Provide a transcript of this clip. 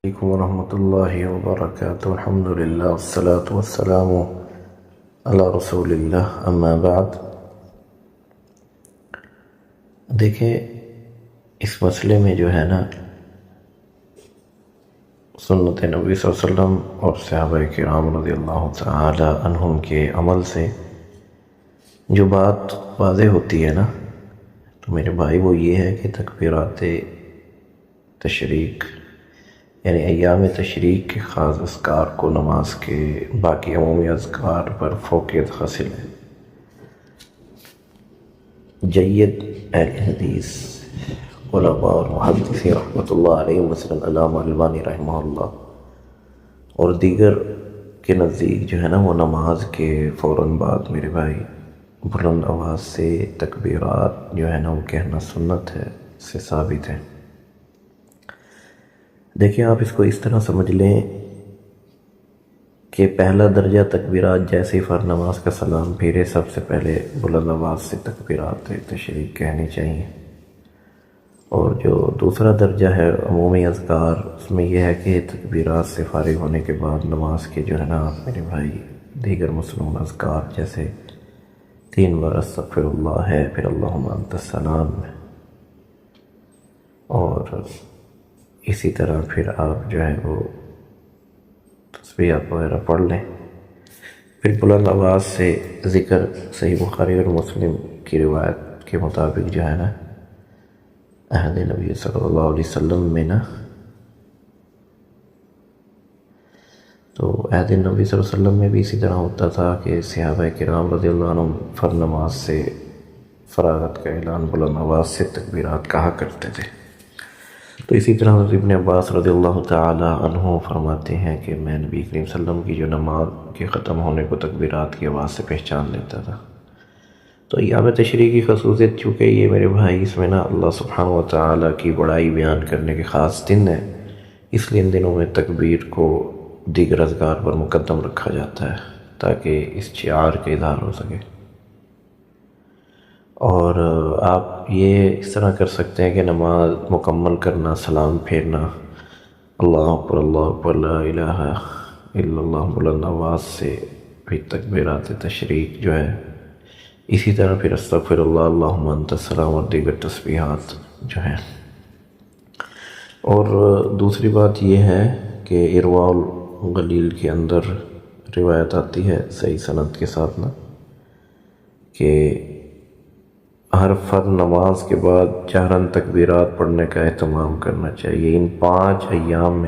علیکم ورحمۃ اللہ وبرکاتہ۔ الحمد للہ والصلاة والسلام علی رسول اللہ، اما بعد۔ دیکھیں، اس مسئلے میں جو ہے نا، سنت نبی صلی اللہ علیہ وسلم اور صحابہ کرام رضی اللہ تعالی عنہم کے عمل سے جو بات واضح ہوتی ہے نا، تو میرے بھائی وہ یہ ہے کہ تکبیرات تشریق یعنی ایام تشریق کے خاص اذکار کو نماز کے باقی عمومی اذکار پر فوقیت حاصل ہے۔ جید اہل حدیث علماء اور محدثین رحمۃ اللہ علیہ، مثلا علامہ البانی رحمہ اللہ اور دیگر کے نزدیک جو ہے نا، وہ نماز کے فوراً بعد میرے بھائی بلند آواز سے تکبیرات جو ہے نا وہ کہنا سنت ہے، اس سے ثابت ہے۔ دیکھیں، آپ اس کو اس طرح سمجھ لیں کہ پہلا درجہ تکبیرات جیسے ہی فرض نماز کا سلام پھیرے، سب سے پہلے بلند آواز سے تکبیرات تشریق کہنی چاہیے، اور جو دوسرا درجہ ہے عمومی اذکار، اس میں یہ ہے کہ تکبیرات سے فارغ ہونے کے بعد نماز کے جو ہے نا میرے بھائی دیگر مسنون اذکار جیسے 3 بار استغفر اللہ ہے، پھر اللہم انت السلام، اور اسی طرح پھر آپ جو ہے وہ تسبیحات وغیرہ پڑھ لیں۔ پھر بلند آواز سے ذکر صحیح بخاری اور مسلم کی روایت کے مطابق جو ہے نا، عہد نبی صلی اللہ علیہ وسلم میں نا، تو عہد نبی صلی اللہ علیہ وسلم میں بھی اسی طرح ہوتا تھا کہ صحابہ کرام رضی اللہ عنہم فرض نماز سے فراغت کا اعلان بلند آواز سے تکبیرات کہا کرتے تھے۔ تو اسی طرح حضرت ابن عباس رضی اللہ تعالی عنہ فرماتے ہیں کہ میں نبی کریم صلی اللہ علیہ وسلم کی جو نماز کے ختم ہونے کو تکبیرات کی آواز سے پہچان لیتا تھا۔ تو ایام تشریق کی خصوصیت، چونکہ یہ میرے بھائی اس میں نا اللہ سبحانہ و تعالیٰ کی بڑائی بیان کرنے کے خاص دن ہے، اس لیے ان دنوں میں تکبیر کو دیگر اذکار پر مقدم رکھا جاتا ہے تاکہ اس شعار کا اظہار ہو سکے۔ اور آپ یہ اس طرح کر سکتے ہیں کہ نماز مکمل کرنا، سلام پھیرنا، اللہ اکبر لا الہ الا اللہ بلند آواز سے، پھر تکبیرات تشریق جو ہے، اسی طرح پھر استغفر اللہ، اللہم انت السلام اور دیگر تسبیحات جو ہیں۔ اور دوسری بات یہ ہے کہ ارواء الغلیل کے اندر روایت آتی ہے صحیح سند کے ساتھ نا، کہ ہر فرض نماز کے بعد جہراً تکبیرات پڑھنے کا اہتمام کرنا چاہیے۔ ان 5 ایام میں